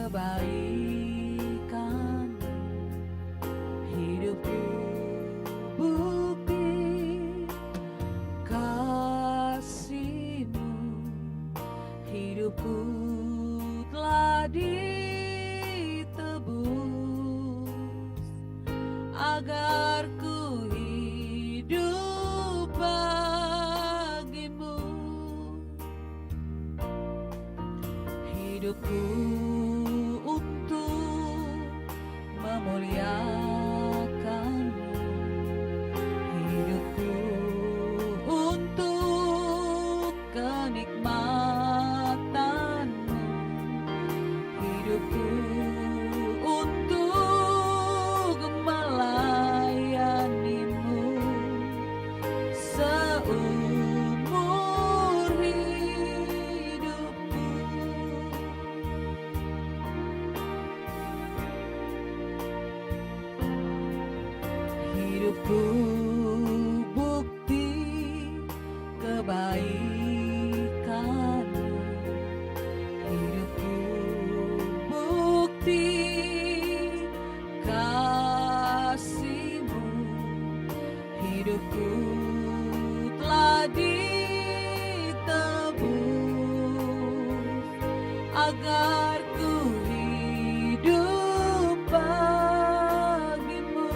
kebaikan, hidupku bukti kasih-Mu, hidupku telah ditebus agar ku hidup bagi-Mu. Hidupku untuk memuliakan-Mu, hidupku untuk kenikmatan-Mu, hidupku untuk melayani-Mu seumur hidupku. Hidupku bukti kebaikan-Mu, hidupku bukti kasih-Mu, hidupku telah ditebus agar ku hidup bagi-Mu.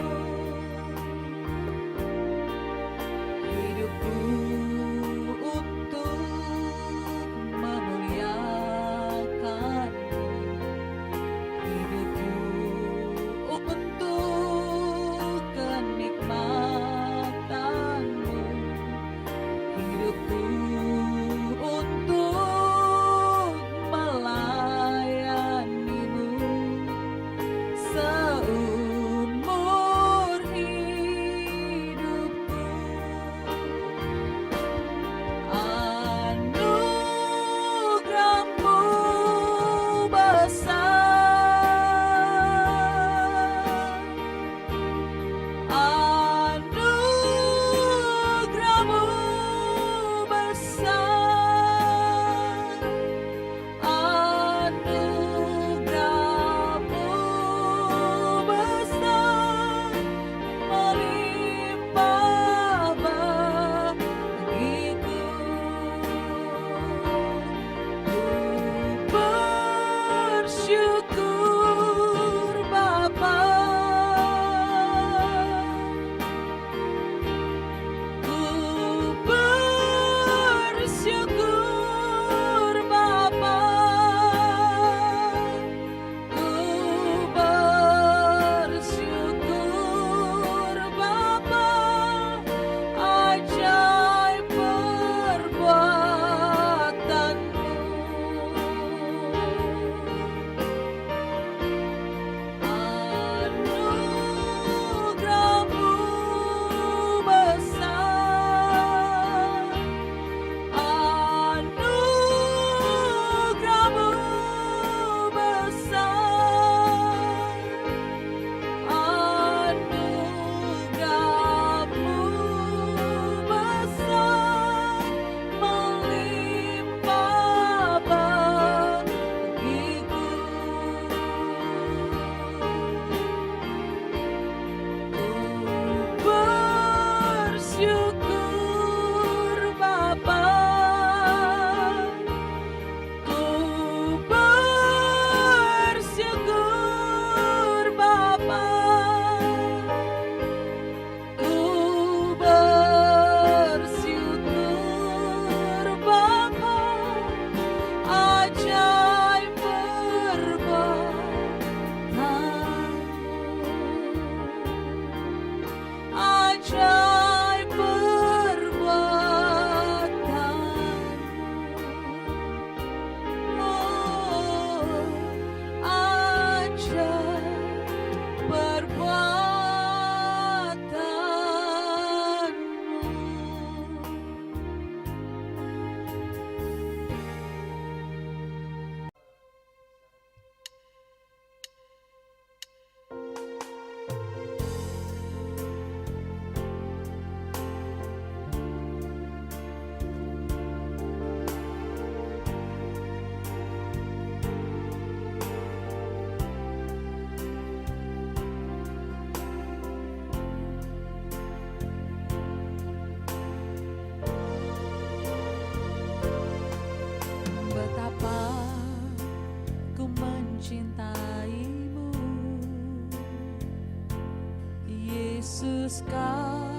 Yesus kau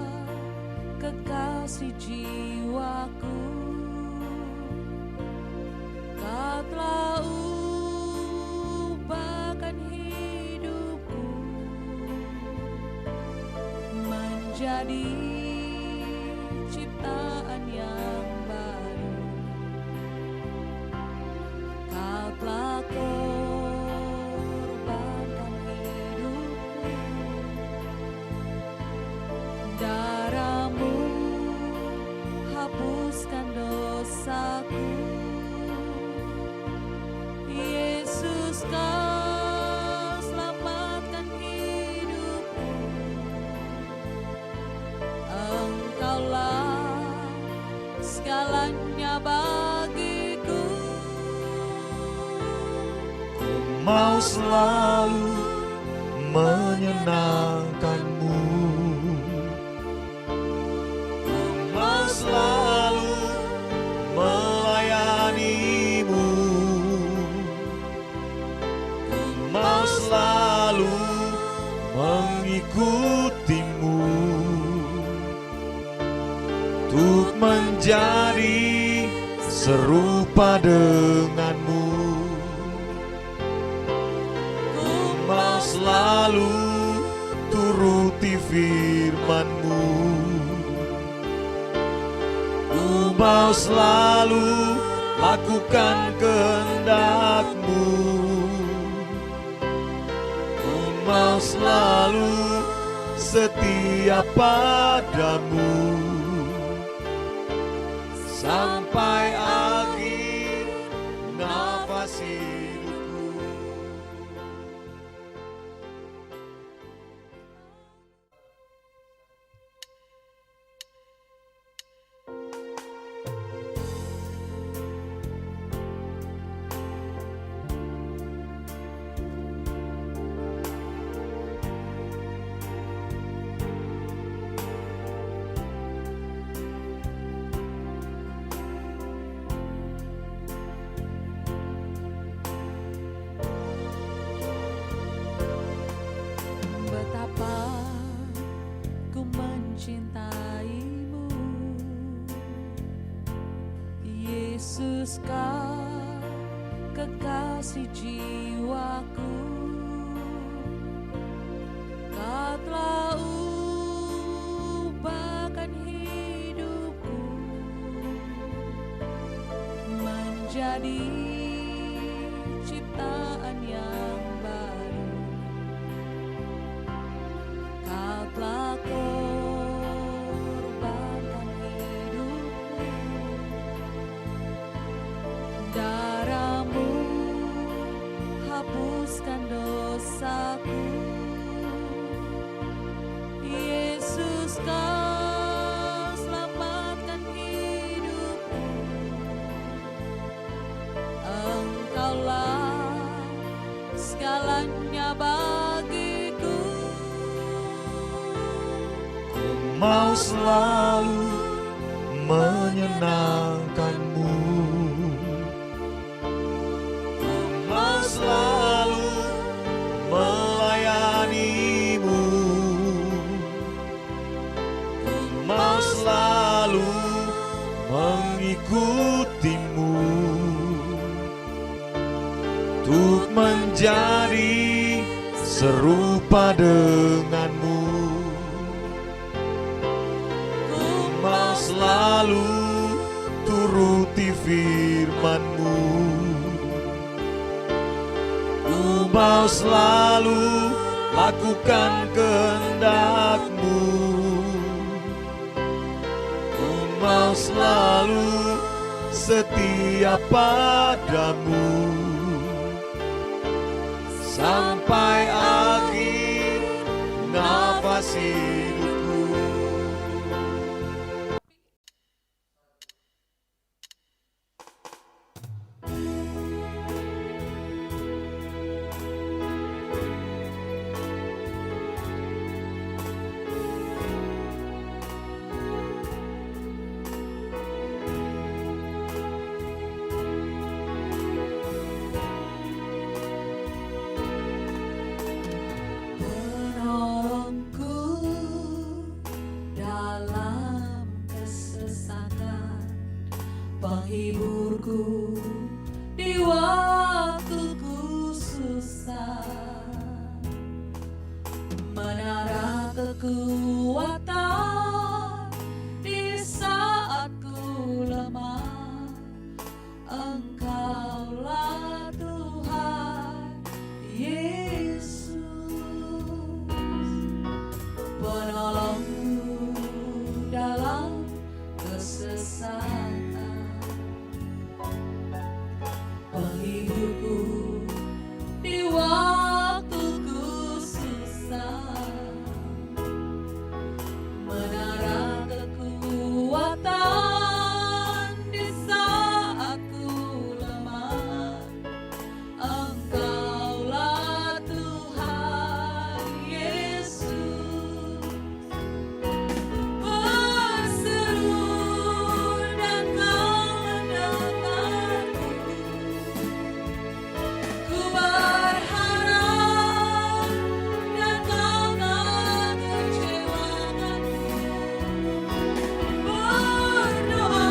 kekasih jiwaku, kau telah ubahkan hidupku menjadi ciptaan yang baru. Kau telah korbankan hidupmu, darahmu hapuskan dosaku. Yesus kau selamatkan hidupku, Engkaulah segalanya bagiku. Mau selalu menyenangkanmu, mau selalu melayanimu, mau selalu mengikutimu, untuk menjadi serupa denganmu. Mau selalu turuti firman-Mu, mau selalu lakukan kehendak-Mu, mau selalu setia padamu sampai akhir nafas hidupku. Betapa ku mencintaimu, Yesus kau kekasih jiwaku, kau telah ubahkan hidupku menjadi ciptaan yang baru. Kau telah korbankan hidupmu, darahmu hapuskan dosaku. Yesus kau selamatkan hidupku, Engkaulah segalanya bagiku. Mau selalu menyenangkanmu, mau selalu melayanimu, mau selalu mengikutimu, untuk menjadi serupa denganmu. Mau selalu turuti firman-Mu, mau selalu lakukan kehendak-Mu, mau selalu setia padamu sampai akhir nafas hidupku. Penolongku penghiburku di waktuku susah, menara kekuatan di saat ku lemah. Engkaulah Tuhan Yesus, penolongku dalam kesesatan, penghiburku di waktuku susah, menara kekuatan di saat ku lemah. Engkaulah Tuhan Yesus, berseru dan Kau mendengarku. Ku berharap dan Kau tak kecewakanku. Berdoa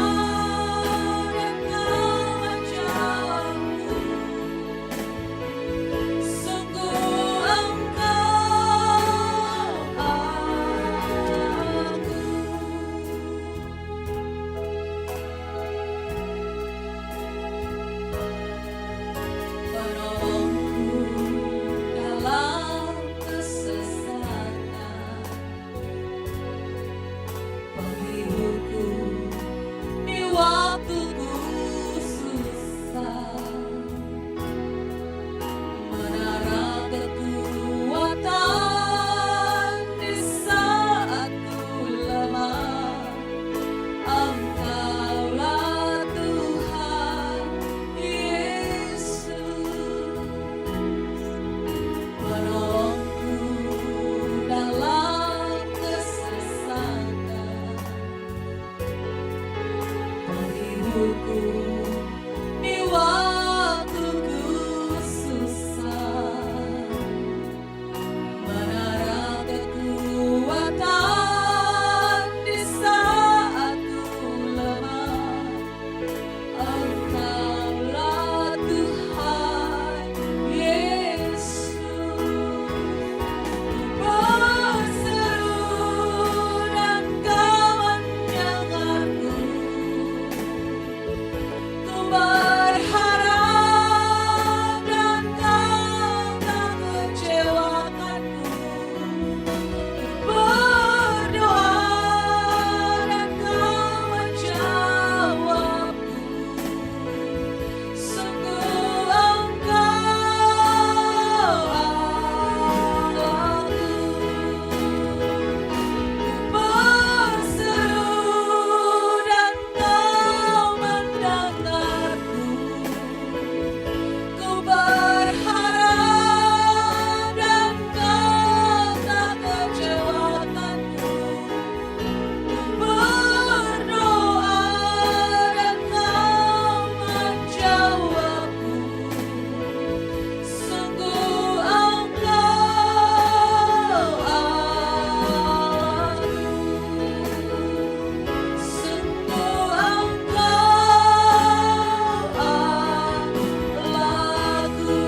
dan Kau menjawabku. Sungguh Engkau aku. Penolongku dalam kesesatan, penghiburku di waktuku susah, menara kekuatan di saat ku lemah. Engkaulah Tuhan Yesus, penolongku dalam kesesatan, penghiburku di waktuku susah, menara kekuatan di saat ku lemah. Engkaulah Tuhan Yesus, berseru dan Kau mendengarku. Ku berharap dan Kau tak kecewakanku. Berdoa dan Kau menjawabku. Sungguh Engkau Allahku. Berseru dan Kau mendengarku. Ku berharap dan Kau tak kecewakanku. Berdoa dan Kau menjawabku. Sungguh Engkau Allahku. Sungguh Engkau Allahku.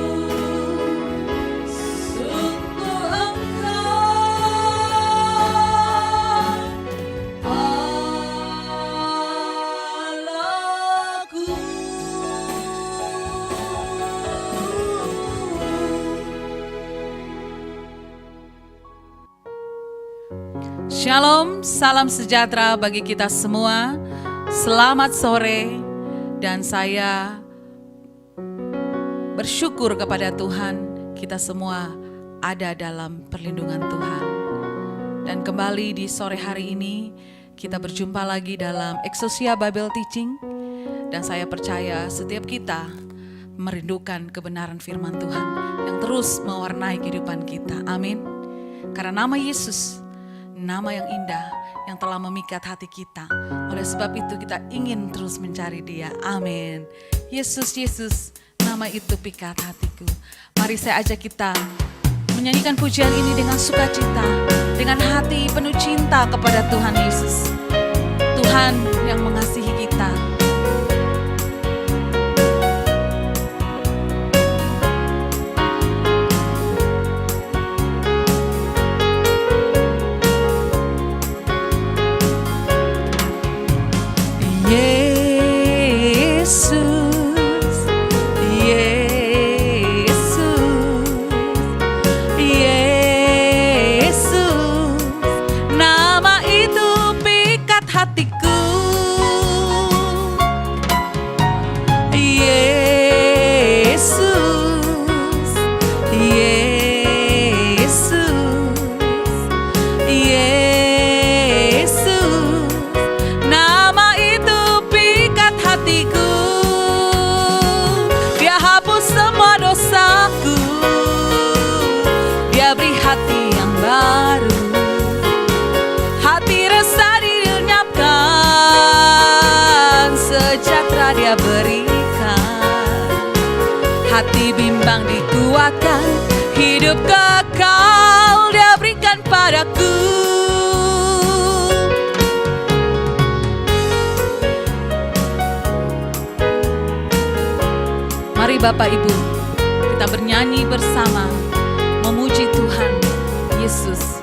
Sungguh Allahku. Shalom, salam sejahtera bagi kita semua. Selamat sore, dan saya bersyukur kepada Tuhan kita semua ada dalam perlindungan Tuhan. Dan kembali di sore hari ini kita berjumpa lagi dalam Exousia Bible Teaching. Dan saya percaya setiap kita merindukan kebenaran firman Tuhan yang terus mewarnai kehidupan kita. Amin. Karena nama Yesus, nama yang indah yang telah memikat hati kita. Oleh sebab itu kita ingin terus mencari Dia. Amin. Yesus, Yesus, nama itu pikat hatiku. Mari saya ajak kita menyanyikan pujian ini dengan sukacita, dengan hati penuh cinta kepada Tuhan Yesus. Tuhan yang mengasihi kita. dikuatkan, hidup kekal Dia berikan padaku. Mari Bapak Ibu, kita bernyanyi bersama, memuji Tuhan Yesus.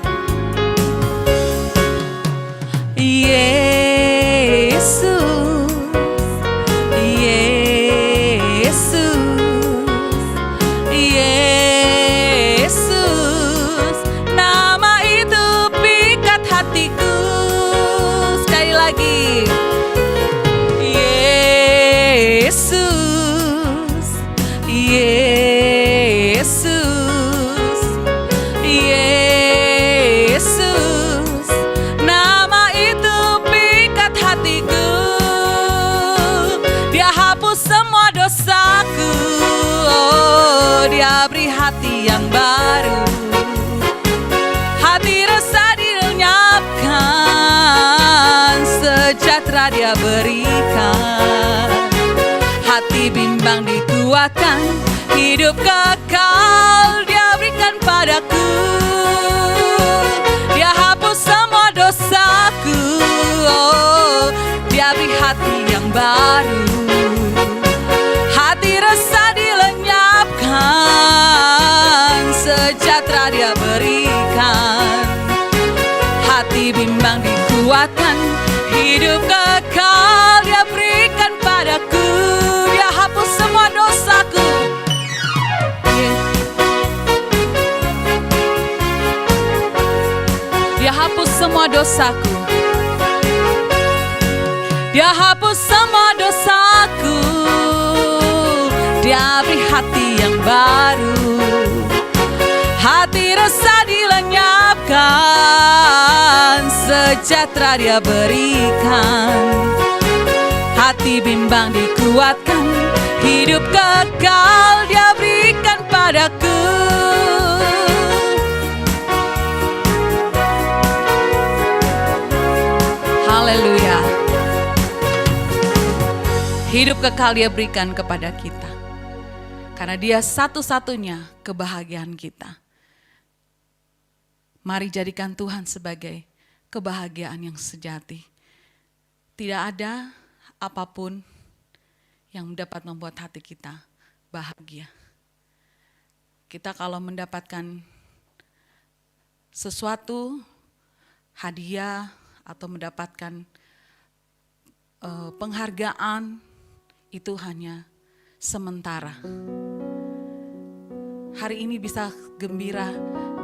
Yesus, Yesus, Yesus, nama itu pikat hatiku. Sekali lagi, Yesus, Yesus, Yesus, nama itu pikat hatiku. Dia hapus semua dosaku, oh, Dia beri hati yang baru, hati resah dilenyapkan, sejahtera Dia berikan, hati bimbang dikuatkan, hidup kekal Dia berikan padaku. Dia hapus semua dosaku, oh, Dia beri hati yang baru, hati resah dilenyapkan, sejahtera Dia berikan, hati bimbang dikuatkan, hidup kekal Dia berikan padaku. Dia hapus semua dosaku. Dia hapus semua dosaku. Dia hapus semua dosaku. Dia beri hati yang baru, hati resah dilenyapkan, sejahtera Dia berikan, hati bimbang dikuatkan, hidup kekal Dia berikan padaku. Haleluya. Hidup kekal Dia berikan kepada kita, karena Dia satu-satunya kebahagiaan kita. Mari jadikan Tuhan sebagai kebahagiaan yang sejati. Tidak ada apapun yang dapat membuat hati kita bahagia. Kita kalau mendapatkan sesuatu, hadiah, atau mendapatkan penghargaan, itu hanya sementara. Hari ini bisa gembira,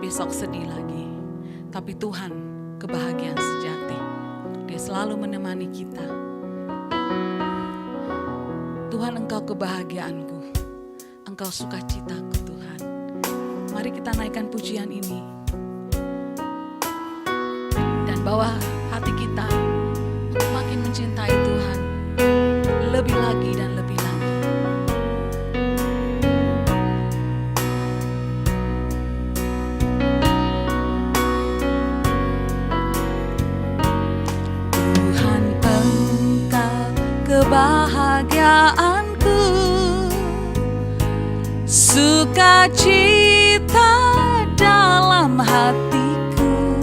besok sedih lagi. Tapi Tuhan kebahagiaan sejati. Dia selalu menemani kita. Tuhan, Engkau kebahagiaanku, Engkau sukacitaku Tuhan. Mari kita naikkan pujian ini dan bawa hati kita makin mencintai Tuhan lebih lagi dan lebih lagi. Tuhan, Engkau kebahagiaanku, sukacita dalam hatiku.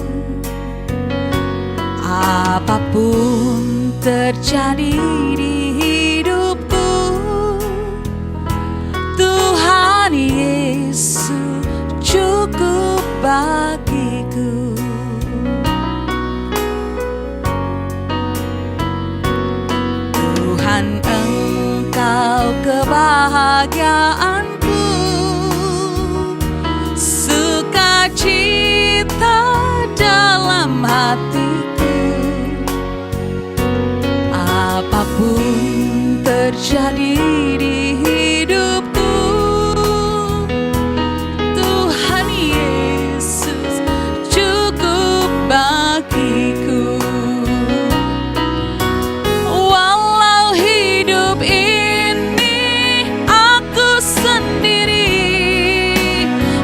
Apapun terjadi di hidupku, Tuhan Yesus cukup bagiku. Tuhan, Engkau kebahagiaanku, sukacita dalam hatiku. Apapun terjadi di hidupku, Tuhan Yesus cukup bagiku. Walau hidup ini aku sendiri,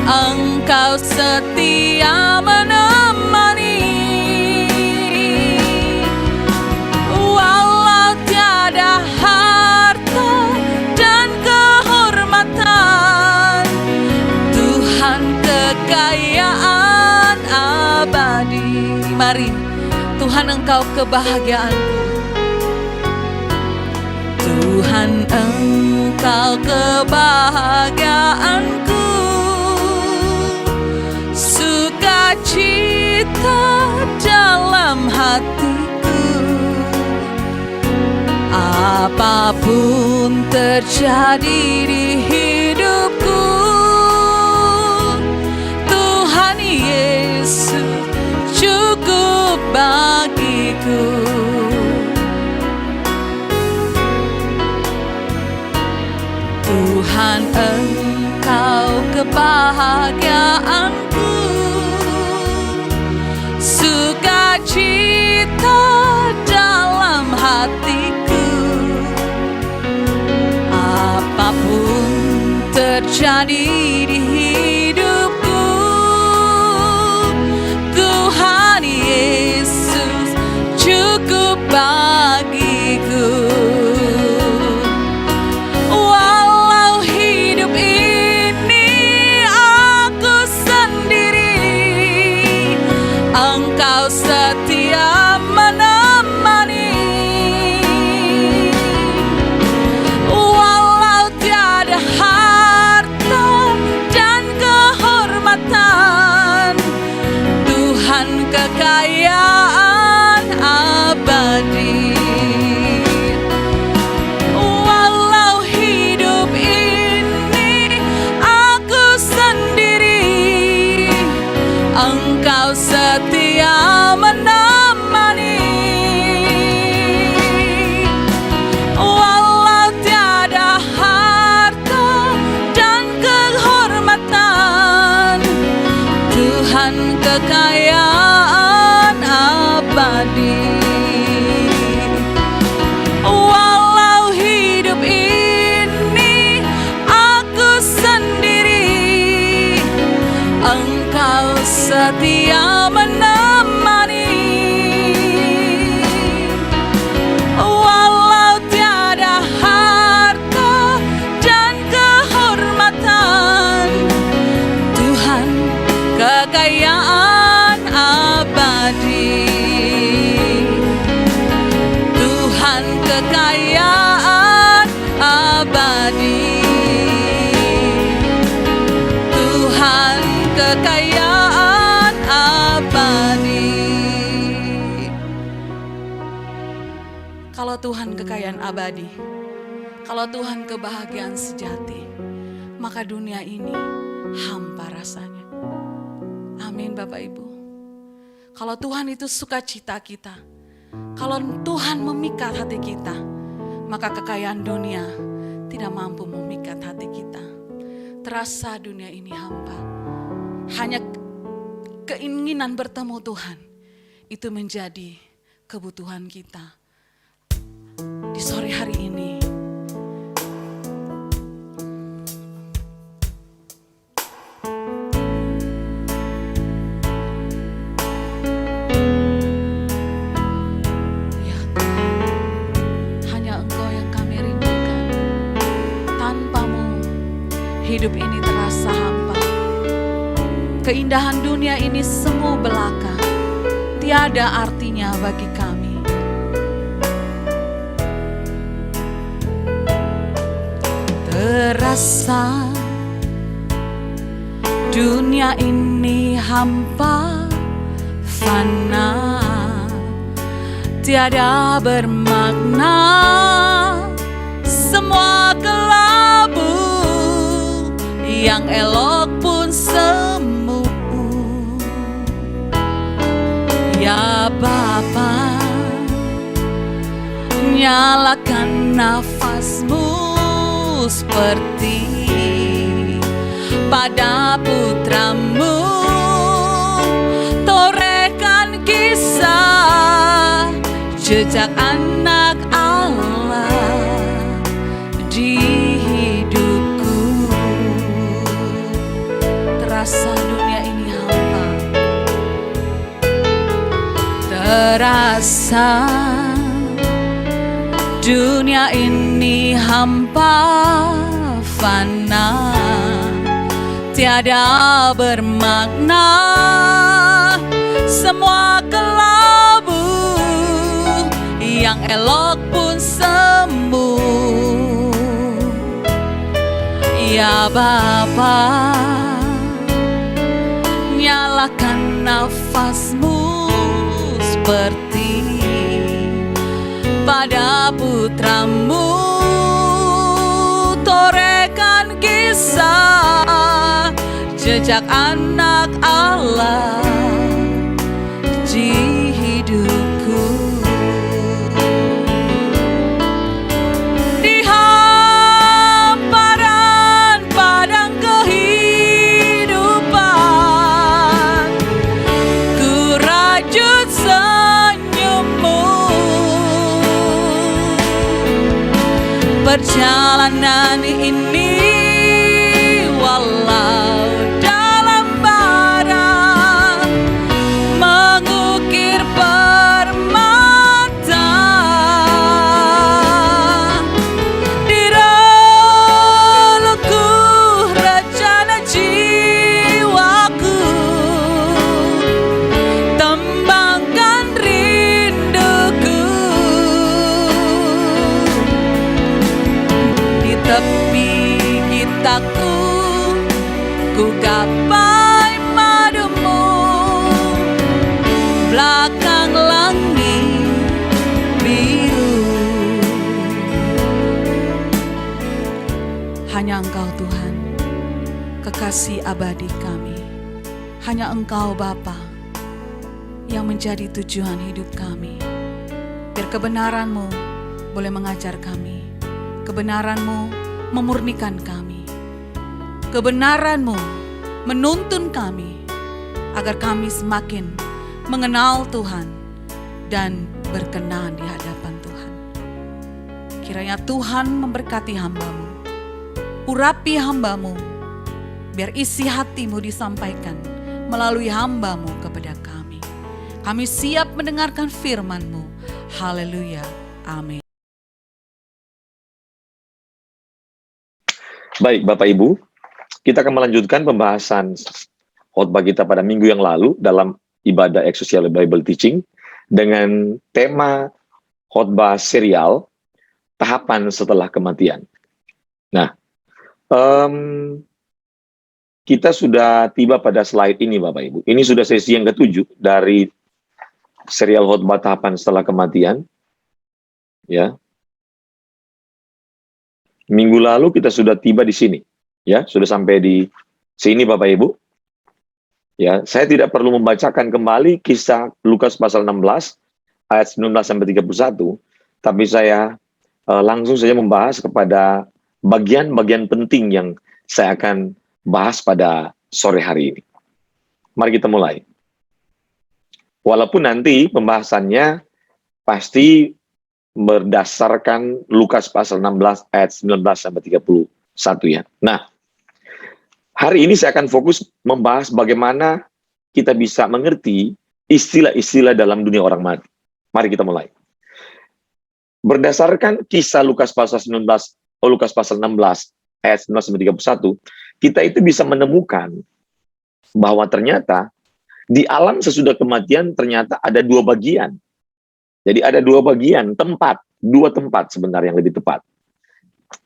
Engkau setia menemani. Walau tiada harta mari. Tuhan, Engkau kebahagiaanku. Tuhan, Engkau kebahagiaanku, sukacita dalam hatiku. Apapun terjadi di hidupku, Tuhan Yesus cukup bagiku. Tuhan, Engkau kebahagiaanku, sukacita dalam hatiku. Apapun terjadi di hidupku, Tuhan Yesus cukup bagiku. Walau hidup ini aku sendiri, Engkau setia menemani. Walau tiada harta dan kehormatan, Tuhan kekayaan abadi. Walau hidup ini aku sendiri, Engkau setia menemani. Walau tiada harta dan kehormatan, Tuhan kekayaan abadi. Walau hidup ini aku sendiri, Engkau setia menemani. Walau tiada harta dan kehormatan, Tuhan kekayaan abadi. Tuhan kekayaan abadi. Tuhan kekayaan abadi. Kalau Tuhan kekayaan abadi, kalau Tuhan kebahagiaan sejati, maka dunia ini hampa rasanya. Amin Bapak Ibu. Kalau Tuhan itu sukacita kita, kalau Tuhan memikat hati kita, maka kekayaan dunia tidak mampu memikat hati kita. Terasa dunia ini hampa. Hanya keinginan bertemu Tuhan itu menjadi kebutuhan kita. Di sore hari ini, ya Tuhan, hanya Engkau yang kami rindukan. Tanpamu hidup ini terasa hampa. Keindahan dunia ini semu belaka, tiada artinya bagi kami. Terasa dunia ini hampa, fana, tiada bermakna. Semua kelabu, yang elok pun semu. Ya Bapa, nyalakan nafasmu seperti pada putramu. Torehkan kisah jejak anak Allah di hidupku. Terasa dunia ini hampa, terasa dunia ini hampa, fana, tiada bermakna. Semua elok pun semu. Ya Bapa, nyalakan nafasmu seperti pada putramu, torehkan kisah jejak anak Allah di hidupku. Di hamparan padang kehidupan, ku rajut senyummu. Perjalanan ini walau dalam bara mengukir permata, di relungku rencana jiwaku, tembangkan rinduku. Di tepi gitaku ku gapai madumu, belakang langit biru. Hanya Engkau Tuhan, kekasih abadi kami. Hanya Engkau Bapa yang menjadi tujuan hidup kami. Biar kebenaran-Mu boleh mengajar kami, kebenaran-Mu memurnikan kami, kebenaran-Mu menuntun kami, agar kami semakin mengenal Tuhan dan berkenan di hadapan Tuhan. Kiranya Tuhan memberkati hamba-Mu, urapi hamba-Mu, biar isi hati-Mu disampaikan melalui hamba-Mu kepada kami. Kami siap mendengarkan firman-Mu. Haleluya. Amin. Baik, Bapak Ibu, kita akan melanjutkan pembahasan khotbah kita pada minggu yang lalu dalam ibadah Exousia Bible Teaching dengan tema khotbah serial tahapan setelah kematian. Nah, kita sudah tiba pada slide ini, Bapak Ibu. Ini sudah sesi yang ke-7 dari serial khotbah tahapan setelah kematian. Ya. Minggu lalu kita sudah tiba di sini, ya, sudah sampai di sini Bapak Ibu. Ya, saya tidak perlu membacakan kembali kisah Lukas pasal 16 ayat 19 sampai 31, tapi saya langsung saja membahas kepada bagian-bagian penting yang saya akan bahas pada sore hari ini. Mari kita mulai. Walaupun nanti pembahasannya pasti berdasarkan Lukas pasal 16 ayat 19 sampai 31 ya. Nah, hari ini saya akan fokus membahas bagaimana kita bisa mengerti istilah-istilah dalam dunia orang mati. Mari kita mulai. Berdasarkan kisah Lukas pasal 16 ayat 19 sampai 31, kita itu bisa menemukan bahwa ternyata di alam sesudah kematian ternyata ada dua bagian. Jadi ada dua bagian, dua tempat sebenarnya yang lebih tepat.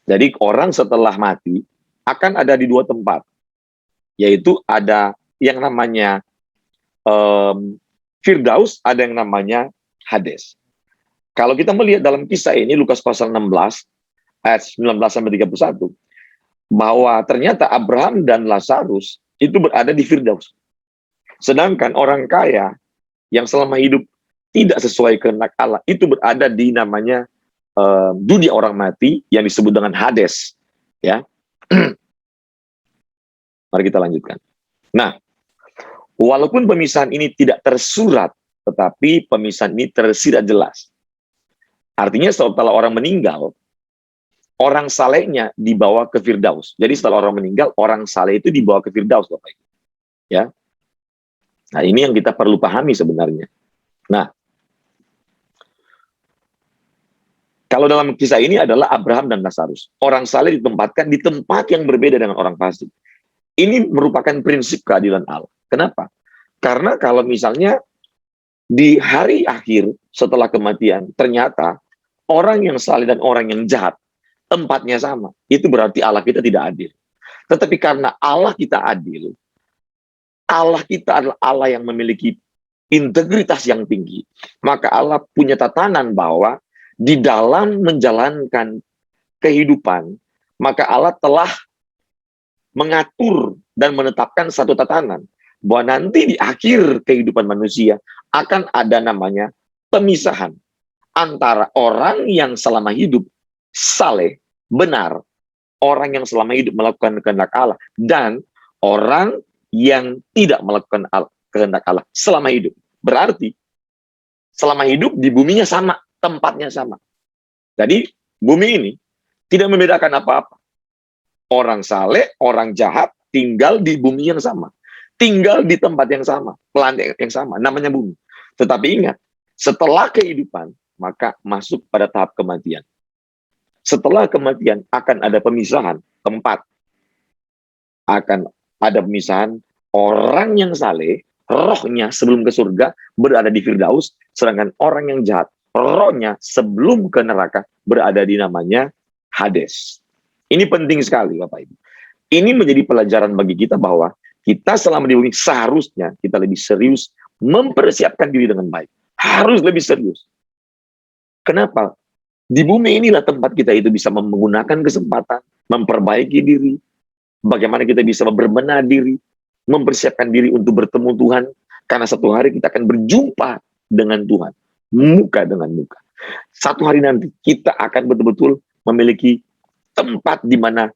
Jadi orang setelah mati akan ada di dua tempat. Yaitu ada yang namanya Firdaus, ada yang namanya Hades. Kalau kita melihat dalam kisah ini, Lukas pasal 16, ayat 19 sampai 31, bahwa ternyata Abraham dan Lazarus itu berada di Firdaus. Sedangkan orang kaya yang selama hidup tidak sesuai kehendak Allah, itu berada di namanya dunia orang mati yang disebut dengan Hades. Ya, mari kita lanjutkan. Nah, walaupun pemisahan ini tidak tersurat, tetapi pemisahan ini tersirat jelas. Artinya setelah orang meninggal, orang salehnya dibawa ke Firdaus. Jadi setelah orang meninggal, orang saleh itu dibawa ke Firdaus, Bapak Ibu. Ya. Nah, ini yang kita perlu pahami sebenarnya. Nah, kalau dalam kisah ini adalah Abraham dan Lazarus. Orang saleh ditempatkan di tempat yang berbeda dengan orang fasik. Ini merupakan prinsip keadilan Allah. Kenapa? Karena kalau misalnya di hari akhir setelah kematian, ternyata orang yang saleh dan orang yang jahat tempatnya sama, itu berarti Allah kita tidak adil. Tetapi karena Allah kita adil, Allah kita adalah Allah yang memiliki integritas yang tinggi, maka Allah punya tatanan bahwa di dalam menjalankan kehidupan, maka Allah telah mengatur dan menetapkan satu tatanan bahwa nanti di akhir kehidupan manusia akan ada namanya pemisahan antara orang yang selama hidup saleh, benar, orang yang selama hidup melakukan kehendak Allah, dan orang yang tidak melakukan kehendak Allah selama hidup. Berarti selama hidup di buminya sama, tempatnya sama. Jadi bumi ini tidak membedakan apa-apa. Orang saleh, orang jahat tinggal di bumi yang sama, tinggal di tempat yang sama, planet yang sama, namanya bumi. Tetapi ingat, setelah kehidupan maka masuk pada tahap kematian. Setelah kematian akan ada pemisahan tempat, akan ada pemisahan orang yang saleh, rohnya sebelum ke surga berada di Firdaus, sedangkan orang yang jahat, rohnya sebelum ke neraka berada di namanya Hades. Ini penting sekali Bapak Ibu. Ini menjadi pelajaran bagi kita bahwa kita selama di bumi seharusnya kita lebih serius mempersiapkan diri dengan baik. Harus lebih serius. Kenapa? Di bumi inilah tempat kita itu bisa menggunakan kesempatan, memperbaiki diri, bagaimana kita bisa berbenah diri, mempersiapkan diri untuk bertemu Tuhan, karena satu hari kita akan berjumpa dengan Tuhan, muka dengan muka. Satu hari nanti kita akan betul-betul memiliki tempat di mana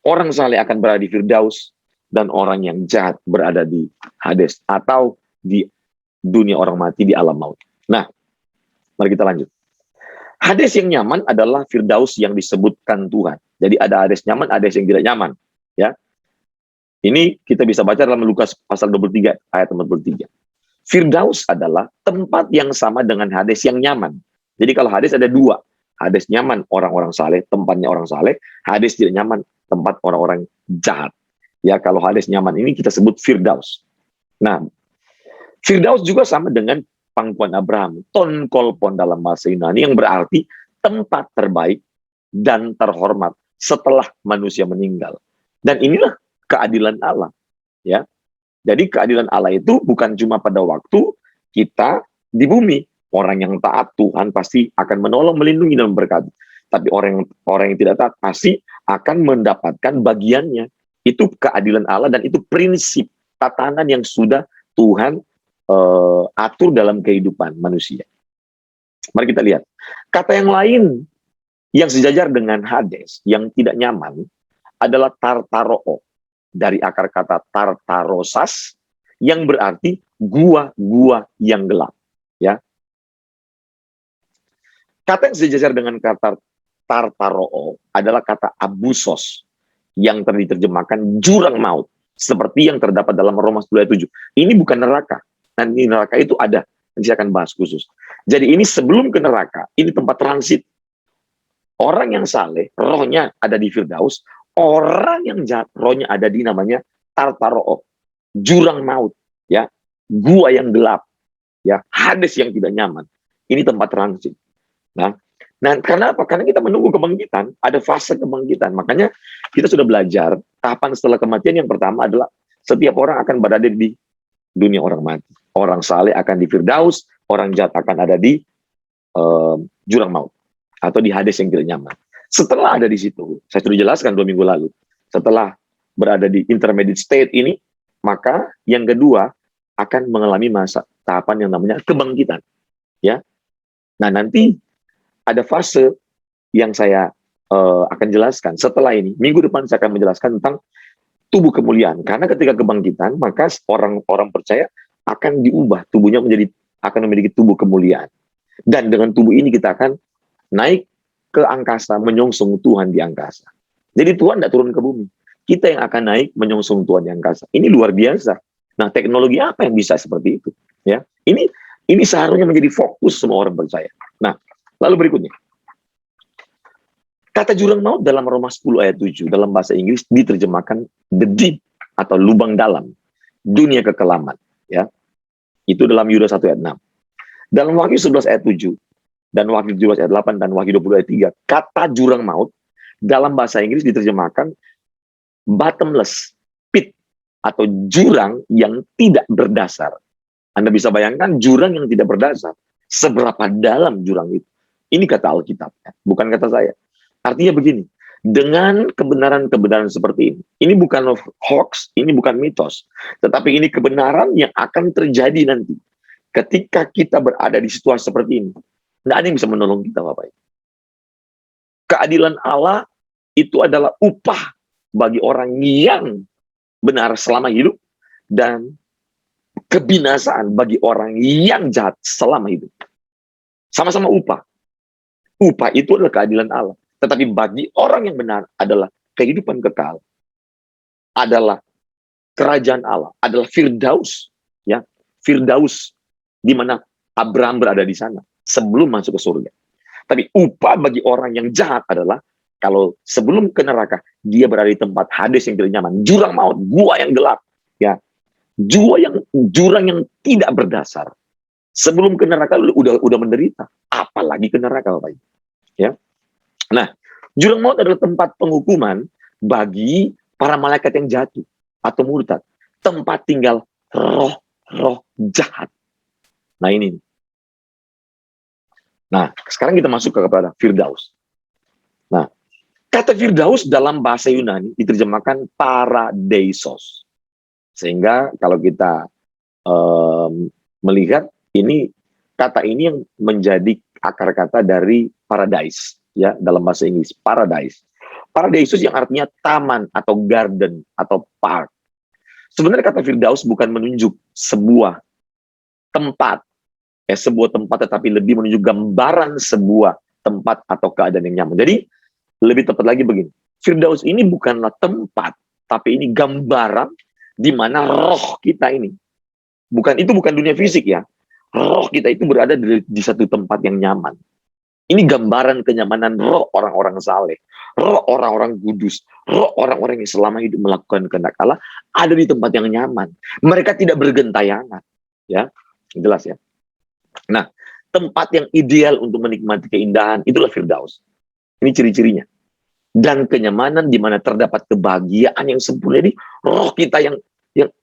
orang saleh akan berada di Firdaus dan orang yang jahat berada di Hades atau di dunia orang mati, di alam maut. Nah, mari kita lanjut. Hades yang nyaman adalah Firdaus yang disebutkan Tuhan. Jadi ada Hades nyaman, ada Hades yang tidak nyaman. Ya, ini kita bisa baca dalam Lukas pasal 23 ayat 43. Firdaus adalah tempat yang sama dengan Hades yang nyaman. Jadi kalau Hades ada dua. Hades nyaman orang-orang saleh, tempatnya orang saleh. Hades tidak nyaman, tempat orang-orang jahat. Ya, kalau Hades nyaman ini kita sebut Firdaus. Nah, Firdaus juga sama dengan pangkuan Abraham, ton kolpon dalam bahasa Yunani, yang berarti tempat terbaik dan terhormat setelah manusia meninggal. Dan inilah keadilan Allah. Ya, jadi keadilan Allah itu bukan cuma pada waktu kita di bumi. Orang yang taat Tuhan pasti akan menolong, melindungi, dan memberkati. Tapi orang yang tidak taat pasti akan mendapatkan bagiannya. Itu keadilan Allah dan itu prinsip tatanan yang sudah Tuhan atur dalam kehidupan manusia. Mari kita lihat. Kata yang lain yang sejajar dengan Hades, yang tidak nyaman, adalah tartaroo. Dari akar kata tartarosas, yang berarti gua-gua yang gelap. Ya. Kata yang sejajar dengan kata tartaroo adalah kata abusos, yang diterjemahkan jurang maut, seperti yang terdapat dalam Roma 10 ayat 7. Ini bukan neraka. Nanti neraka itu ada. Nanti saya akan bahas khusus. Jadi ini sebelum ke neraka, ini tempat transit. Orang yang saleh, rohnya ada di Firdaus. Orang yang jahat, rohnya ada di namanya tartaroo, jurang maut, ya, gua yang gelap, ya, Hades yang tidak nyaman. Ini tempat transit. Nah, karena apa? Karena kita menunggu kebangkitan, ada fase kebangkitan. Makanya kita sudah belajar tahapan setelah kematian. Yang pertama adalah setiap orang akan berada di dunia orang mati. Orang saleh akan di Firdaus, orang jahat akan ada di jurang maut atau di Hades yang tidak nyaman. Setelah ada di situ, saya sudah jelaskan 2 minggu lalu. Setelah berada di intermediate state ini, maka yang kedua akan mengalami masa tahapan yang namanya kebangkitan. Ya, nah nanti ada fase yang saya akan jelaskan setelah ini. Minggu depan saya akan menjelaskan tentang tubuh kemuliaan. Karena ketika kebangkitan, maka orang-orang percaya akan diubah. Tubuhnya akan memiliki tubuh kemuliaan. Dan dengan tubuh ini kita akan naik ke angkasa, menyongsong Tuhan di angkasa. Jadi Tuhan tidak turun ke bumi. Kita yang akan naik menyongsong Tuhan di angkasa. Ini luar biasa. Nah, teknologi apa yang bisa seperti itu? Ya, ini seharusnya menjadi fokus semua orang percaya. Nah, lalu berikutnya. Kata jurang maut dalam Roma 10 ayat 7 dalam bahasa Inggris diterjemahkan the deep atau lubang dalam, dunia kekelaman, ya. Itu dalam Yudas 1 ayat 6. Dalam Wahyu 11 ayat 7 dan Wahyu 17 ayat 8 dan Wahyu 20 ayat 3, kata jurang maut dalam bahasa Inggris diterjemahkan bottomless pit atau jurang yang tidak berdasar. Anda bisa bayangkan jurang yang tidak berdasar. Seberapa dalam jurang itu? Ini kata Alkitab, bukan kata saya. Artinya begini, dengan kebenaran-kebenaran seperti ini bukan hoax, ini bukan mitos, tetapi ini kebenaran yang akan terjadi nanti. Ketika kita berada di situasi seperti ini, tidak ada yang bisa menolong kita, Bapak. Keadilan Allah itu adalah upah bagi orang yang benar selama hidup, dan kebinasaan bagi orang yang jahat selama hidup. Sama-sama upah. Upah itu adalah keadilan Allah. Tetapi bagi orang yang benar adalah kehidupan kekal. Adalah kerajaan Allah. Adalah Firdaus. Ya, Firdaus. Di mana Abraham berada di sana. Sebelum masuk ke surga. Tapi upah bagi orang yang jahat adalah kalau sebelum ke neraka, dia berada di tempat Hades yang tidak nyaman. Jurang maut, gua yang gelap. Ya, jurang yang tidak berdasar. Sebelum ke neraka udah menderita, apalagi ke neraka, Bapak. Ya. Nah, jurang maut adalah tempat penghukuman bagi para malaikat yang jatuh atau murtad. Tempat tinggal roh-roh jahat. Nah, ini. Nah, sekarang kita masuk kepada Firdaus. Nah, kata Firdaus dalam bahasa Yunani diterjemahkan paradeisos. Sehingga kalau kita melihat ini, kata ini yang menjadi akar kata dari paradise, ya, dalam bahasa Inggris, paradise. Paradeisos yang artinya taman atau garden atau park. Sebenarnya kata Firdaus bukan menunjuk sebuah tempat, sebuah tempat, tetapi lebih menunjuk gambaran sebuah tempat atau keadaan yang nyaman. Jadi lebih tepat lagi begini, Firdaus ini bukanlah tempat, tapi ini gambaran di mana roh kita ini, itu bukan dunia fisik ya, roh kita itu berada di satu tempat yang nyaman. Ini gambaran kenyamanan roh orang-orang saleh, roh orang-orang kudus, roh orang-orang yang selama hidup melakukan kehendak Allah ada di tempat yang nyaman. Mereka tidak bergentayangan, ya, jelas ya. Nah, tempat yang ideal untuk menikmati keindahan itulah Firdaus. Ini ciri-cirinya. Dan kenyamanan di mana terdapat kebahagiaan yang sempurna. Jadi roh kita yang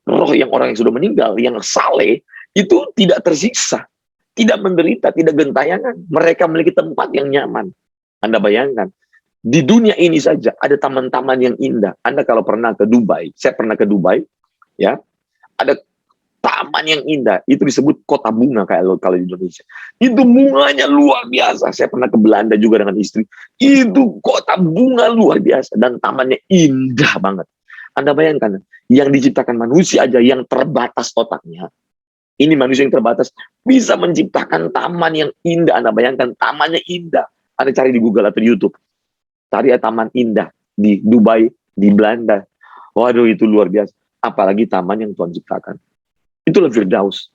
roh yang orang yang sudah meninggal, yang saleh, itu tidak tersiksa, tidak menderita, tidak gentayangan. Mereka memiliki tempat yang nyaman. Anda bayangkan, di dunia ini saja ada taman-taman yang indah. Anda kalau pernah ke Dubai, saya pernah ke Dubai, ya, ada taman yang indah, itu disebut kota bunga kalau di Indonesia. Itu bunganya luar biasa. Saya pernah ke Belanda juga dengan istri. Itu kota bunga luar biasa dan tamannya indah banget. Anda bayangkan, yang diciptakan manusia aja yang terbatas otaknya. Ini manusia yang terbatas bisa menciptakan taman yang indah. Anda bayangkan, tamannya indah. Anda cari di Google atau di YouTube. Cari taman indah di Dubai, di Belanda. Waduh, itu luar biasa. Apalagi taman yang Tuhan ciptakan. Itulah Firdaus.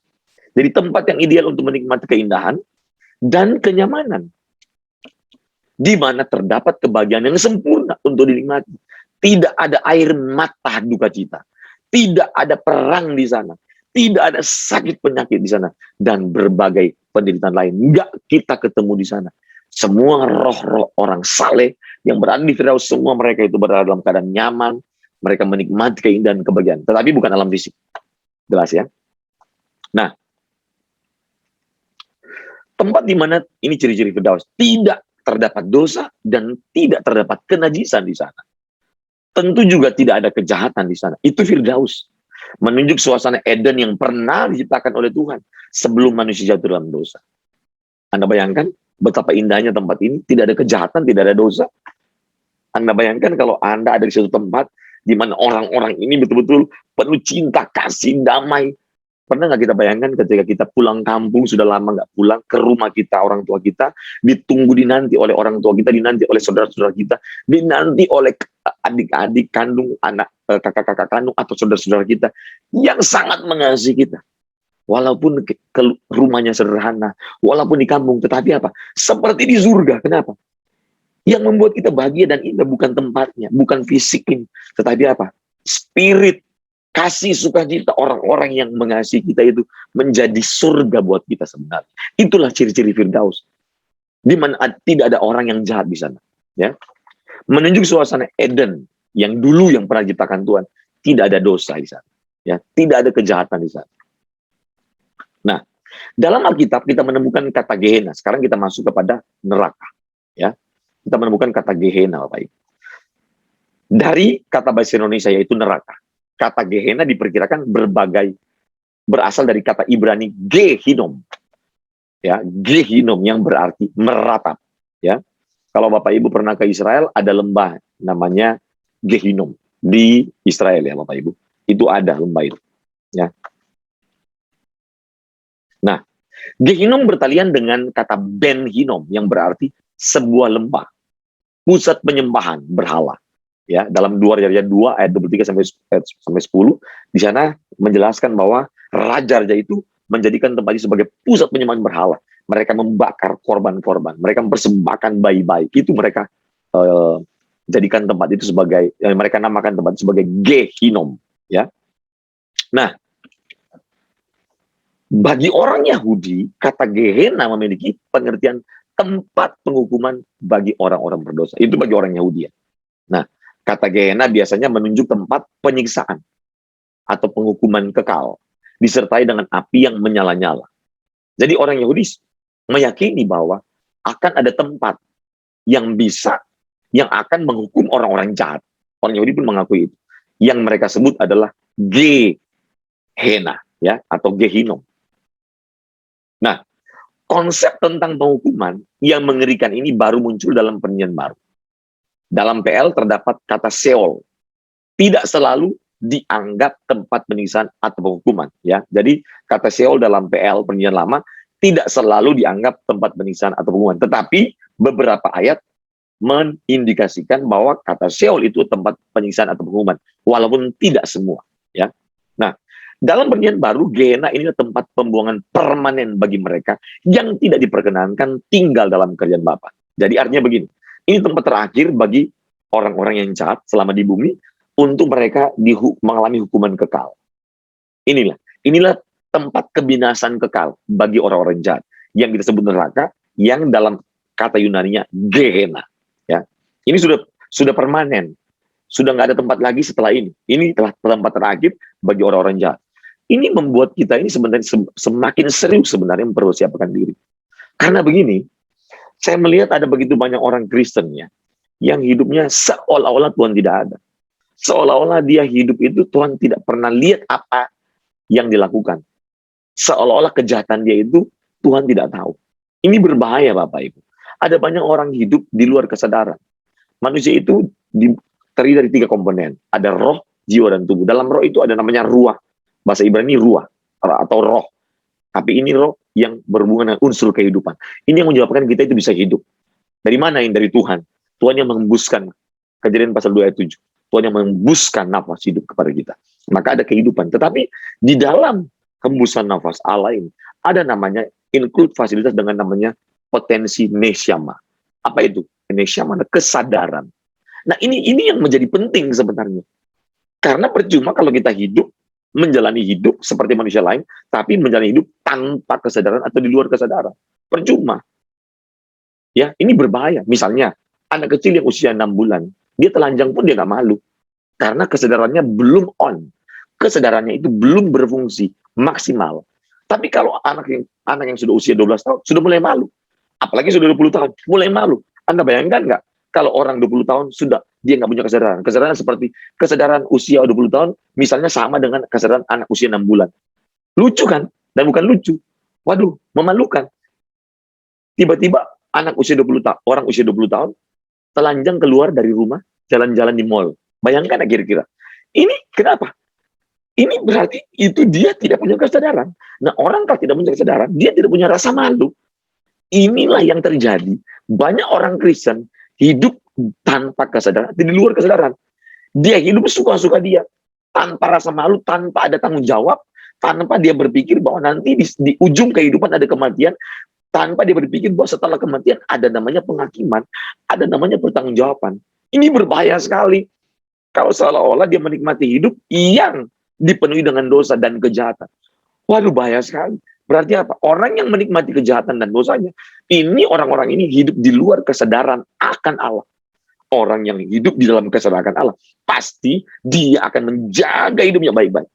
Jadi tempat yang ideal untuk menikmati keindahan dan kenyamanan. Di mana terdapat kebahagiaan yang sempurna untuk dinikmati. Tidak ada air mata duka cita. Tidak ada perang di sana. Tidak ada sakit penyakit di sana. Dan berbagai penderitaan lain. Enggak kita ketemu di sana. Semua roh-roh orang saleh yang berada di Firdaus, semua mereka itu berada dalam keadaan nyaman. Mereka menikmati keindahan dan kebahagiaan. Tetapi bukan alam fisik. Jelas ya. Nah, tempat di mana ini ciri-ciri Firdaus. Tidak terdapat dosa dan tidak terdapat kenajisan di sana. Tentu juga tidak ada kejahatan di sana. Itu Firdaus. Menunjuk suasana Eden yang pernah diciptakan oleh Tuhan sebelum manusia jatuh dalam dosa. Anda bayangkan betapa indahnya tempat ini. Tidak ada kejahatan, tidak ada dosa. Anda bayangkan kalau Anda ada di suatu tempat di mana orang-orang ini betul-betul penuh cinta, kasih, damai. Pernah nggak kita bayangkan ketika kita pulang kampung, sudah lama nggak pulang ke rumah kita, orang tua kita, ditunggu dinanti oleh orang tua kita, dinanti oleh saudara-saudara kita, dinanti oleh adik-adik kandung, anak kakak-kakak kandung atau saudara-saudara kita yang sangat mengasihi kita. Walaupun ke rumahnya sederhana, walaupun di kampung, tetapi apa? Seperti di surga. Kenapa? Yang membuat kita bahagia dan indah bukan tempatnya, bukan fisiknya, tetapi apa? Spirit, kasih sukacita orang-orang yang mengasihi kita itu menjadi surga buat kita sebenarnya. Itulah ciri-ciri Firdaus. di mana tidak ada orang yang jahat di sana, ya. Menunjuk suasana Eden yang dulu yang pernah diciptakan Tuhan, tidak ada dosa di sana, ya, tidak ada kejahatan di sana. Nah, dalam Alkitab kita menemukan kata Gehenna. Sekarang kita masuk kepada neraka, ya. Kita menemukan kata Gehenna, Bapak Ibu. Dari kata bahasa Indonesia yaitu neraka. Kata Gehenna diperkirakan berasal dari kata Ibrani Gehinom. Ya, Gehinom yang berarti meratap, ya. Kalau Bapak Ibu pernah ke Israel, ada lembah namanya Gehinom di Israel, ya Bapak Ibu. Itu ada lembah itu, ya. Nah, Gehinom bertalian dengan kata Ben Hinnom yang berarti sebuah lembah, pusat penyembahan berhala. Ya, dalam 2 Raja 2 ayat 23 sampai 10 di sana menjelaskan bahwa raja-raja itu menjadikan tempat itu sebagai pusat penyembahan berhala. Mereka membakar korban-korban, mereka mempersembahkan bayi-bayi. Itu mereka jadikan tempat itu sebagai, mereka namakan tempat itu sebagai Gehinom, ya. Nah, bagi orang Yahudi, kata Gehenna memiliki pengertian tempat penghukuman bagi orang-orang berdosa. Itu bagi orang Yahudi, ya. Nah, kata Gehenna biasanya menunjuk tempat penyiksaan atau penghukuman kekal, disertai dengan api yang menyala-nyala. Jadi orang Yahudi meyakini bahwa akan ada tempat yang akan menghukum orang-orang jahat. Orang Yahudi pun mengakui itu. Yang mereka sebut adalah Gehenna, ya, atau Gehinom. Nah, konsep tentang penghukuman yang mengerikan ini baru muncul dalam Perjanjian Baru. Dalam PL terdapat kata Seol. Tidak selalu dianggap tempat penyiksaan atau penghukuman, ya. Jadi kata Seol dalam PL Perjanjian Lama tidak selalu dianggap tempat penyiksaan atau penghukuman, tetapi beberapa ayat mengindikasikan bahwa kata Seol itu tempat penyiksaan atau penghukuman, walaupun tidak semua, ya. Nah, dalam Perjanjian Baru, Gehenna ini adalah tempat pembuangan permanen bagi mereka yang tidak diperkenankan tinggal dalam kerajaan Bapa. Jadi artinya begini, ini tempat terakhir bagi orang-orang yang jahat selama di bumi untuk mereka mengalami hukuman kekal. Inilah tempat kebinasan kekal bagi orang-orang jahat yang kita sebut neraka, yang dalam kata Yunaninya Gehenna, ya. Ini sudah permanen, sudah nggak ada tempat lagi setelah ini. Ini telah tempat terakhir bagi orang-orang jahat. Ini membuat kita ini sebenarnya semakin serius sebenarnya mempersiapkan diri. Karena begini, saya melihat ada begitu banyak orang Kristen, ya, yang hidupnya seolah-olah Tuhan tidak ada. Seolah-olah dia hidup itu Tuhan tidak pernah lihat apa yang dilakukan. Seolah-olah kejahatan dia itu Tuhan tidak tahu. Ini berbahaya, Bapak Ibu. Ada banyak orang hidup di luar kesadaran. Manusia itu terdiri dari 3 komponen. Ada roh, jiwa, dan tubuh. Dalam roh itu ada namanya ruah. Bahasa Ibrani ruah atau roh. Tapi ini roh yang berhubungan dengan unsur kehidupan. Ini yang menyebabkan kita itu bisa hidup. Dari mana ini? Dari Tuhan. Tuhan yang mengembuskan. Kejadian pasal 2 ayat 7. Tuhan yang mengembuskan nafas hidup kepada kita. Maka ada kehidupan. Tetapi di dalam hembusan nafas Allah ini ada namanya include fasilitas dengan namanya potensi neshama. Apa itu? Neshama, kesadaran. Nah, ini yang menjadi penting sebenarnya. Karena percuma kalau kita hidup, menjalani hidup seperti manusia lain, tapi menjalani hidup tanpa kesadaran atau di luar kesadaran. Percuma. Ya, ini berbahaya. Misalnya, anak kecil yang usia 6 bulan, dia telanjang pun dia nggak malu. Karena kesadarannya belum on. Kesadarannya itu belum berfungsi maksimal. Tapi kalau anak yang sudah usia 12 tahun, sudah mulai malu. Apalagi sudah 20 tahun, mulai malu. Anda bayangkan nggak? Kalau orang 20 tahun sudah, dia nggak punya kesadaran. Kesadaran seperti kesadaran usia 20 tahun, misalnya sama dengan kesadaran anak usia 6 bulan. Lucu kan? Dan bukan lucu. Waduh, memalukan. Tiba-tiba anak usia 20 tahun, orang usia 20 tahun, telanjang keluar dari rumah, jalan-jalan di mall. Bayangkan kira-kira. Ini kenapa? Ini berarti itu dia tidak punya kesadaran. Nah, orang kalau tidak punya kesadaran, dia tidak punya rasa malu. Inilah yang terjadi. Banyak orang Kristen hidup tanpa kesadaran, di luar kesadaran. Dia hidup suka-suka dia, tanpa rasa malu, tanpa ada tanggung jawab, tanpa dia berpikir bahwa nanti di ujung kehidupan ada kematian, tanpa dia berpikir bahwa setelah kematian ada namanya penghakiman, ada namanya pertanggungjawaban. Ini berbahaya sekali. Kalau seolah-olah dia menikmati hidup yang dipenuhi dengan dosa dan kejahatan. Waduh, bahaya sekali. Berarti apa? Orang yang menikmati kejahatan dan dosanya, orang-orang ini hidup di luar kesadaran akan Allah. Orang yang hidup di dalam kesadaran Allah, pasti dia akan menjaga hidupnya baik-baik.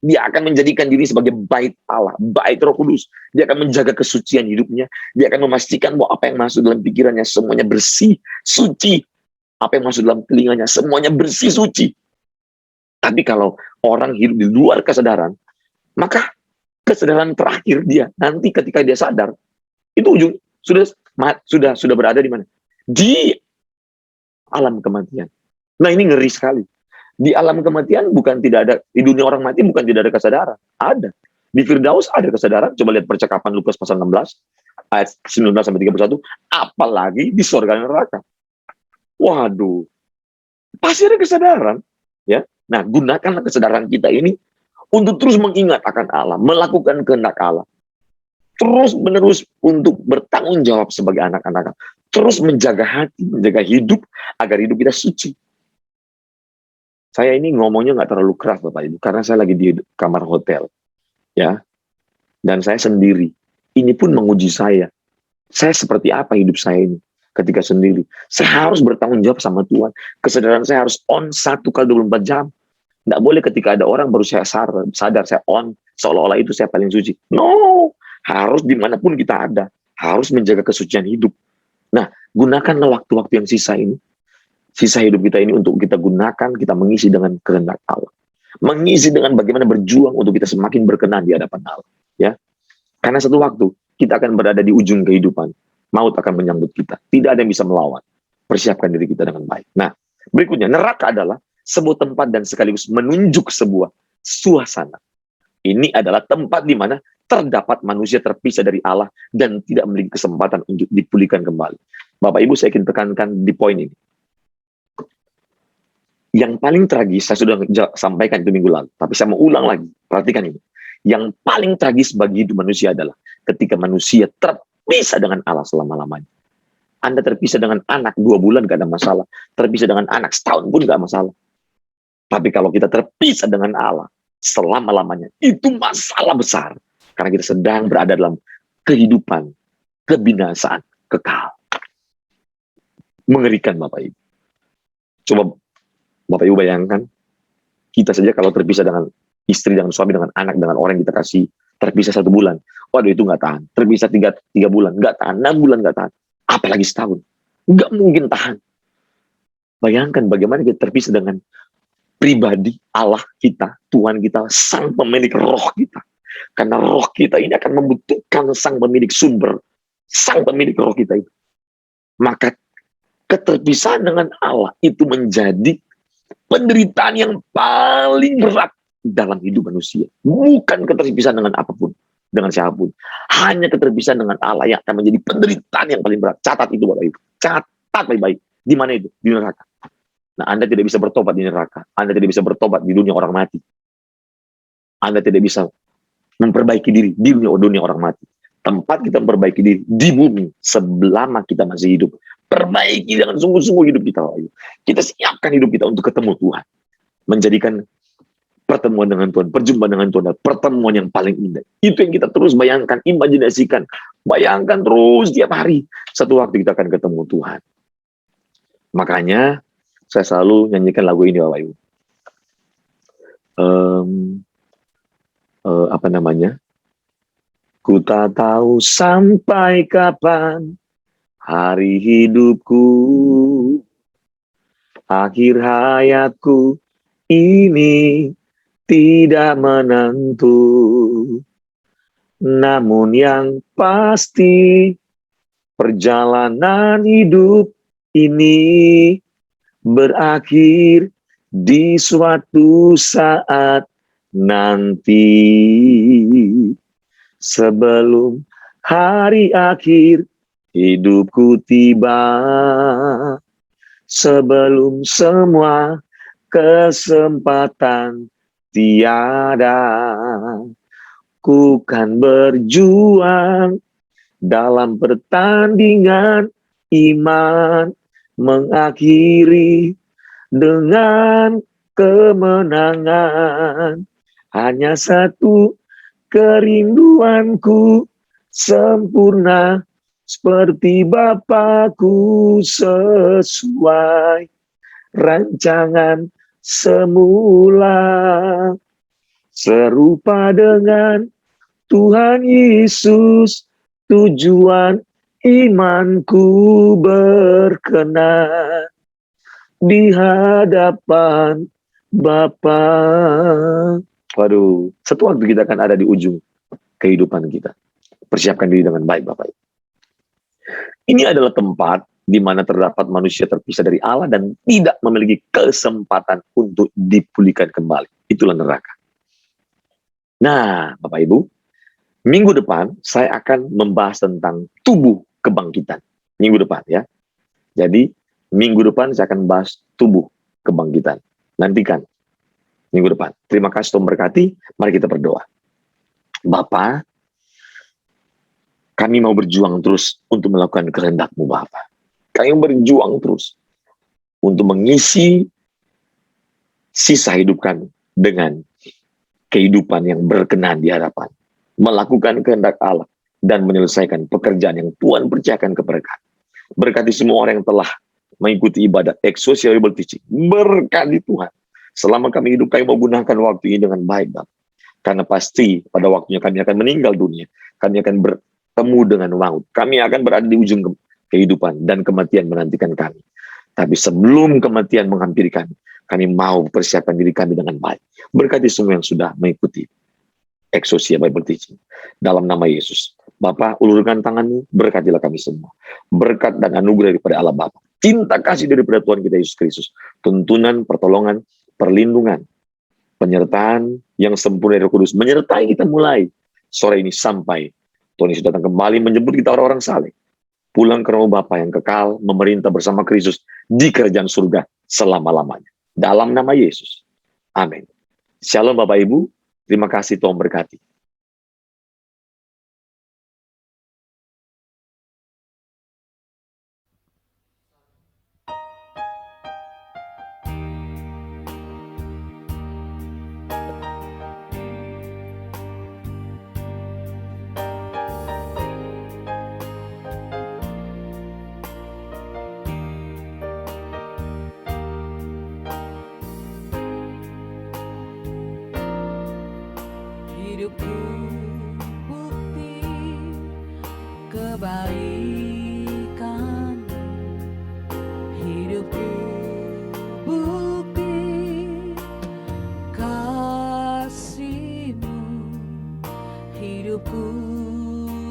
Dia akan menjadikan diri sebagai bait Allah, bait Roh Kudus. Dia akan menjaga kesucian hidupnya. Dia akan memastikan bahwa apa yang masuk dalam pikirannya semuanya bersih, suci. Apa yang masuk dalam telinganya semuanya bersih, suci. Tapi kalau orang hidup di luar kesadaran, maka kesadaran terakhir dia nanti ketika dia sadar, itu ujung sudah berada di mana? Di alam kematian. Nah, ini ngeri sekali. Di alam kematian bukan tidak ada, di dunia orang mati bukan tidak ada kesadaran. Ada. Di Firdaus ada kesadaran. Coba lihat percakapan Lukas pasal 16 ayat 19 sampai 31, apalagi di surga dan neraka. Waduh. Pasti ada kesadaran, ya. Nah, gunakanlah kesadaran kita ini untuk terus mengingat akan Allah, melakukan kehendak Allah. Terus-menerus untuk bertanggung jawab sebagai anak-anak. Terus menjaga hati, menjaga hidup, agar hidup kita suci. Saya ini ngomongnya nggak terlalu keras, Bapak Ibu, karena saya lagi di kamar hotel. Ya, dan saya sendiri. Ini pun menguji saya. Saya seperti apa hidup saya ini ketika sendiri. Saya harus bertanggung jawab sama Tuhan. Kesadaran saya harus on 1x24 jam. Nggak boleh ketika ada orang baru saya sadar saya on, seolah-olah itu saya paling suci. No, harus dimanapun kita ada. Harus menjaga kesucian hidup. Nah, gunakanlah waktu-waktu yang sisa ini. Sisa hidup kita ini untuk kita gunakan, kita mengisi dengan kehendak Allah. Mengisi dengan bagaimana berjuang untuk kita semakin berkenan di hadapan Allah. Ya, karena satu waktu kita akan berada di ujung kehidupan. Maut akan menyambut kita. Tidak ada yang bisa melawan. Persiapkan diri kita dengan baik. Nah, berikutnya, neraka adalah sebuah tempat dan sekaligus menunjuk sebuah suasana. Ini adalah tempat di mana terdapat manusia terpisah dari Allah dan tidak memiliki kesempatan untuk dipulihkan kembali. Bapak Ibu, saya ingin tekankan di poin ini. Yang paling tragis, saya sudah sampaikan itu minggu lalu, tapi saya mau ulang lagi. Perhatikan ini. Yang paling tragis bagi hidup manusia adalah ketika manusia terpisah dengan Allah selama-lamanya. Anda terpisah dengan anak 2 bulan gak ada masalah. Terpisah dengan anak setahun pun gak masalah. Tapi kalau kita terpisah dengan Allah selama-lamanya, itu masalah besar. Karena kita sedang berada dalam kehidupan, kebinasaan, kekal. Mengerikan, Bapak Ibu. Coba Bapak Ibu bayangkan, kita saja kalau terpisah dengan istri, dengan suami, dengan anak, dengan orang yang kita kasih, terpisah 1 bulan. Waduh, itu nggak tahan. Terpisah 3 bulan, nggak tahan. 6 bulan nggak tahan. Apalagi setahun. Nggak mungkin tahan. Bayangkan bagaimana kita terpisah dengan pribadi Allah kita, Tuhan kita, sang pemilik roh kita. Karena roh kita ini akan membutuhkan sang pemilik sumber, sang pemilik roh kita itu. Maka keterpisahan dengan Allah itu menjadi penderitaan yang paling berat dalam hidup manusia. Bukan keterpisahan dengan apapun, dengan siapapun. Hanya keterpisahan dengan Allah yang akan menjadi penderitaan yang paling berat. Catat itu, Bapak Ibu. Catat baik-baik. Di mana itu? Di neraka. Nah, Anda tidak bisa bertobat di neraka. Anda tidak bisa bertobat di dunia orang mati. Anda tidak bisa memperbaiki diri di dunia orang mati. Tempat kita memperbaiki diri di bumi selama kita masih hidup. Perbaiki dengan sungguh-sungguh hidup kita. Kita siapkan hidup kita untuk ketemu Tuhan. Menjadikan pertemuan dengan Tuhan, perjumpaan dengan Tuhan, pertemuan yang paling indah. Itu yang kita terus bayangkan, imajinasikan. Bayangkan terus tiap hari. Satu waktu kita akan ketemu Tuhan. Makanya, saya selalu nyanyikan lagu ini, Bapak Ibu. Apa namanya? Ku tak tahu sampai kapan hari hidupku, akhir hayatku ini tidak menentu. Namun yang pasti perjalanan hidup ini berakhir di suatu saat nanti. Sebelum hari akhir hidupku tiba, sebelum semua kesempatan tiada, ku kan berjuang dalam pertandingan iman, mengakhiri dengan kemenangan. Hanya satu kerinduanku sempurna seperti Bapakku, sesuai rancangan semula, serupa dengan Tuhan Yesus, tujuan imanku berkenan di hadapan Bapa. Waduh, satu waktu kita akan ada di ujung kehidupan kita. Persiapkan diri dengan baik, Bapak. Ini adalah tempat di mana terdapat manusia terpisah dari Allah dan tidak memiliki kesempatan untuk dipulihkan kembali. Itulah neraka. Nah, Bapak Ibu, minggu depan saya akan membahas tentang tubuh kebangkitan. Minggu depan ya. Jadi, minggu depan saya akan bahas tubuh kebangkitan. Nantikan minggu depan. Terima kasih, Tuhan berkati. Mari kita berdoa. Bapa, kami mau berjuang terus untuk melakukan kehendak-Mu, Bapa. Kami berjuang terus untuk mengisi sisa hidup kami dengan kehidupan yang berkenan di hadapan. Melakukan kehendak Allah dan menyelesaikan pekerjaan yang Tuhan percayakan kepada kami. Berkati semua orang yang telah mengikuti ibadah Exousia Bible Teaching. Berkati Tuhan. Selama kami hidup, kami mau gunakan waktu ini dengan baik, Bapak. Karena pasti pada waktunya kami akan meninggal dunia. Kami akan bertemu dengan maut. Kami akan berada di ujung kehidupan dan kematian menantikan kami. Tapi sebelum kematian menghampiri kami mau persiapkan diri kami dengan baik. Berkati semua yang sudah mengikuti Exousia Bible Teaching. Dalam nama Yesus. Bapa, ulurkan tangan-Mu, berkatilah kami semua. Berkat dan anugerah daripada Allah Bapa. Cinta kasih daripada Tuhan kita Yesus Kristus. Tuntunan, pertolongan, perlindungan, penyertaan yang sempurna dari Roh Kudus. Menyertai kita mulai sore ini sampai Tuhan Yesus datang kembali menjemput kita orang-orang saleh. Pulang ke rumah Bapa yang kekal, memerintah bersama Kristus di kerajaan surga selama-lamanya. Dalam nama Yesus. Amin. Shalom Bapak Ibu. Terima kasih, Tuhan berkati. Hidupku bukti kebaikan, hidupku bukti kasih-Mu, hidupku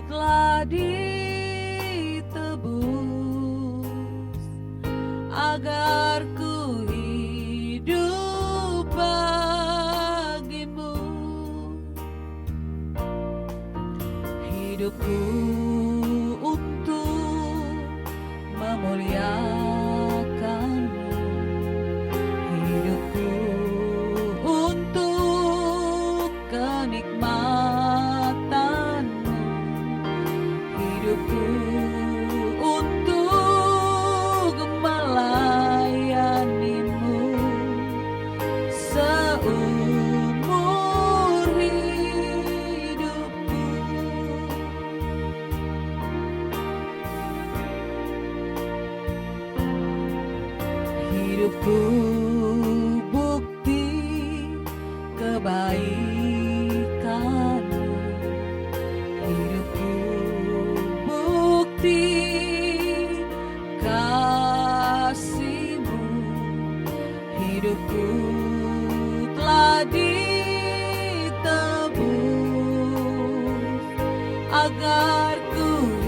telah ditebus agar ku hidup bagimu. Hidupku untuk memuliakan-Mu, hidupku untuk kenikmatan-Mu, hidupku untuk melayani-Mu seumur hidupku. Hidupku bukti kebaikan-Mu, hidupku bukti kasih-Mu, hidupku telah ditebus agar ku